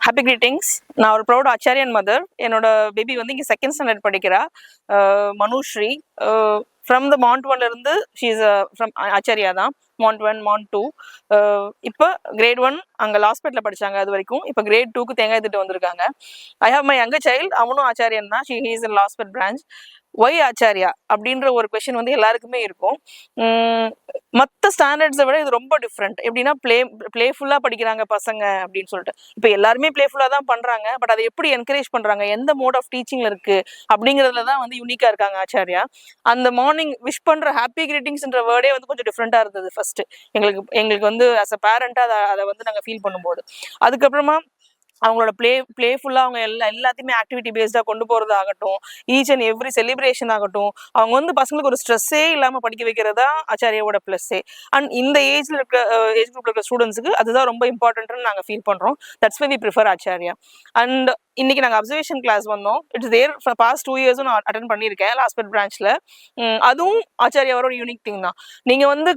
Happy greetings. நான் ஒரு proud ஆச்சாரியன் மதர். என்னோட பேபி வந்து இங்கே செகண்ட் ஸ்டாண்டர்ட் படிக்கிறா, மனுஸ்ரீ. ஃப்ரம் த மாண்ட் ஒன்ல இருந்து ஷீஸ் ஃப்ரம் ஆச்சாரியா தான். மாண்ட் 1 மாண்ட் 2 இப்போ கிரேட் 1 அங்கே லாஸ்பேட்ல படிச்சாங்க அது வரைக்கும். இப்போ கிரேட் 2க்கு தேங்காய் திட்டு வந்திருக்காங்க. I have my younger child, அவனும் ஆச்சாரியன் தான். She he's in Lawspet branch. Why Acharya அப்படின்ற ஒரு கொஸ்டின் வந்து எல்லாருக்குமே இருக்கும். மற்ற ஸ்டாண்டர்ட்ஸை விட இது ரொம்ப டிஃப்ரெண்ட். எப்படின்னா பிளேஃபுல்லாக படிக்கிறாங்க பசங்க அப்படின்னு சொல்லிட்டு. இப்போ எல்லாருமே பிளேஃபுல்லாக தான் பண்ணுறாங்க. பட் அதை எப்படி என்கரேஜ் பண்ணுறாங்க, எந்த மோட் ஆஃப் டீச்சிங்ல இருக்கு அப்படிங்கிறதுல தான் வந்து யூனிக்காக இருக்காங்க ஆச்சாரியா. அந்த மார்னிங் விஷ் பண்ணுற ஹாப்பி கிரீட்டிங்ஸ்ன்ற வேர்டே வந்து கொஞ்சம் டிஃப்ரெண்ட்டாக இருந்தது ஃபர்ஸ்ட் எங்களுக்கு வந்து ஆஸ் அ பேரண்டாக அதை வந்து நாங்கள் ஃபீல் பண்ணும்போது. அதுக்கப்புறமா அவங்களோட பிளேஃபுல்லாக அவங்க எல்லாத்தையுமே ஆக்டிவிட்டி பேஸ்டாக கொண்டு போகிறது ஆகட்டும், ஈச் அண்ட் எவ்ரி செலிப்ரேஷன் ஆகட்டும், அவங்க வந்து பசங்களுக்கு ஒரு ஸ்ட்ரெஸ்ஸே இல்லாமல் படிக்க வைக்கிறதா ஆச்சாரியாவோட ப்ளஸ்ஸே. அண்ட் இந்த ஏஜ் குரூப்ல இருக்கிற ஸ்டூடெண்ட்ஸுக்கு அதுதான் ரொம்ப இம்பார்ட்டன்ட்னு நாங்கள் ஃபீல் பண்ணுறோம். That's why we prefer Acharya. And இன்னைக்கு நாங்கள் அப்சர்வேஷன் கிளாஸ் வந்தோம். இட்ஸ் தேர் பாஸ்ட் 2 இயர்ஸும் நான் அட்டன் பண்ணியிருக்கேன் லாஸ்பேட் பிரான்ச்ல. அதுவும் ஆச்சாரியாவோட யூனிக் திங் தான். நீங்கள் வந்து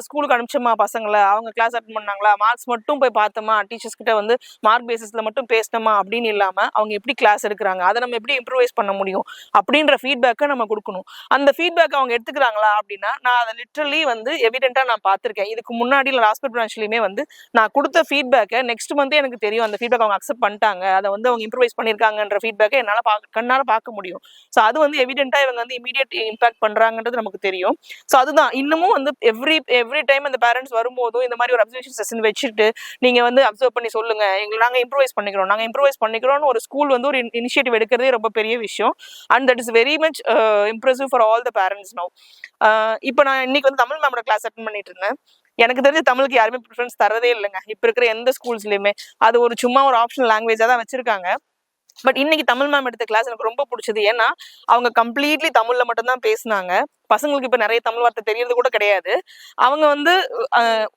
ஸ்கூலுக்கு அனுப்பிச்சோமா பசங்களை, அவங்க கிளாஸ் அட்டன் பண்ணாங்களா, மார்க்ஸ் மட்டும் போய் பார்த்தோமா, டீச்சர்ஸ் கிட்ட வந்து மார்க் பேசிஸ்ல மட்டும் பேசினோமா அப்படின்னு இல்லாமல் அவங்க எப்படி கிளாஸ் எடுக்கிறாங்க, அதை நம்ம எப்படி இம்ப்ரூவைஸ் பண்ண முடியும் அப்படின்ற ஃபீட்பேக்கை நம்ம கொடுக்கணும். அந்த ஃபீட்பேக் அவங்க எடுத்துக்கிறாங்களா அப்படின்னா நான் அதை லிட்ரலி வந்து எவிடென்ட்டாக நான் பார்த்துருக்கேன். இதுக்கு முன்னாடி லாஸ்பேட் பிரான்ச்லையுமே வந்து நான் கொடுத்த ஃபீட்பேக்கை நெக்ஸ்ட் மந்தே எனக்கு தெரியும் அந்த ஃபீட்பேக் அவங்க அக்செப்ட் பண்ணிட்டாங்க, அதை வந்து அவங்க இம்ப்ரூவைஸ் பண்ணியிருக்காங்கன்ற ஃபீட்பேக்கை என்னால் கண்ணால் பார்க்க முடியும். ஸோ அது வந்து எவிடென்ட்டாக இவங்க வந்து இமீடியட் இம்பாக்ட் பண்ணுறாங்கன்றது நமக்கு தெரியும். ஸோ அதுதான் இன்னமும் வந்து எவ்ரி டைம் அந்த பேரண்ட்ஸ் வரும்போதும் இந்த மாதிரி ஒரு அப்சர்வேஷன் செஷன் வச்சுட்டு நீங்கள் வந்து அப்சர்வ் பண்ணி சொல்லுங்க, நாங்கள் இம்ப்ரூவைஸ் பண்ணிக்கிறோம்னு ஒரு ஸ்கூல் வந்து ஒரு இனிஷியேட்டிவ் எடுக்கிறதே ரொம்ப பெரிய விஷயம். And that is very much impressive for all the parents now. இப்போ நான் இன்னைக்கு வந்து தமிழ் மேமோட கிளாஸ் அட்டன் பண்ணிட்டு இருந்தேன். எனக்கு தெரிஞ்ச தமிழுக்கு யாருமே ப்ரிஃபரன்ஸ் தரதே இல்லைங்க இப்போ இருக்கிற எந்த ஸ்கூல்ஸ்லையுமே. அது ஒரு சும்மா ஒரு ஆப்ஷனல் லாங்குவேஜாக தான் வச்சிருக்காங்க. பட் இன்னைக்கு தமிழ் மேம் எடுத்த கிளாஸ் எனக்கு ரொம்ப பிடிச்சது. ஏன்னா அவங்க கம்ப்ளீட்லி தமிழ்ல மட்டும்தான் பேசினாங்க. பசங்களுக்கு இப்போ நிறைய தமிழ் வார்த்தை தெரியறது கூட கிடையாது. அவங்க வந்து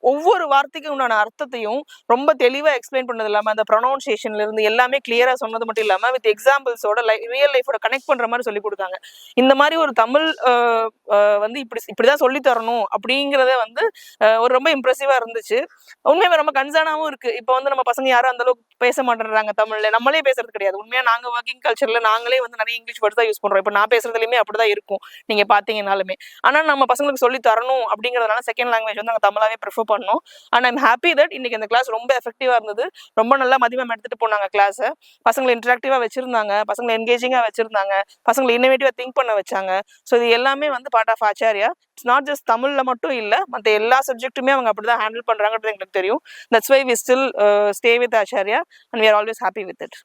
ஒவ்வொரு வார்த்தைக்கும் உண்டான அர்த்தத்தையும் ரொம்ப தெளிவாக எக்ஸ்பிளைன் பண்ணது இல்லாமல் அந்த ப்ரொனவுன்சியேஷன்ல இருந்து எல்லாமே கிளியராக சொன்னது மட்டும் இல்லாமல் வித் எக்ஸாம்பிள்ஸோட ரியல் லைஃபோட கனெக்ட் பண்ணுற மாதிரி சொல்லி கொடுத்தாங்க. இந்த மாதிரி ஒரு தமிழ் வந்து இப்படிதான் சொல்லி தரணும் அப்படிங்கிறத வந்து ஒரு ரொம்ப இம்ப்ரெசிவாக இருந்துச்சு. உண்மையாக ரொம்ப கன்சர்னாகவும் இருக்கு. இப்போ வந்து நம்ம பசங்க யாரும் அந்த அளவுக்கு பேச மாட்டேன்றாங்க தமிழ்ல, நம்மளே பேசுறது கிடையாது. உண்மையாக நாங்கள் ஒர்க்கிங் கல்ச்சர்ல நாங்களே வந்து நிறைய இங்கிலீஷ் வேர்ட்ஸ் தான் யூஸ் பண்றோம். இப்போ நான் பேசுறதுலையுமே அப்படிதான் இருக்கும் நீங்க பாத்தீங்கன்னாலுமே. ஆனா நம்ம பசங்களுக்கு சொல்லி தரணும் அப்படிங்கறதுனால செகண்ட் லாங்குவேஜ் வந்து நாங்க தமிழாவே ப்ரிஃபர் பண்ணோம். அண்ட் ஐம் ஹாப்பி தட் இன்னைக்கு இந்த கிளாஸ் ரொம்ப எஃபெக்டிவா இருந்தது. ரொம்ப நல்லா மதியம் எடுத்துட்டு போனாங்க கிளாஸ். பசங்களை இன்டராக்டிவா வச்சிருந்தாங்க, பசங்களை என்கேஜிங்கா வச்சிருந்தாங்க, பசங்களை இன்னோவேட்டிவா திங்க் பண்ண வச்சாங்க. ஸோ இது எல்லாமே வந்து part of Acharya. It's not just தமிழ்ல மட்டும் இல்லை, மற்ற எல்லா சப்ஜெக்ட்டுமே அவங்க அப்படிதான் ஹேண்டில் பண்றாங்கன்றது எங்களுக்கு தெரியும். That's why we still stay with Acharya and we are always happy with it.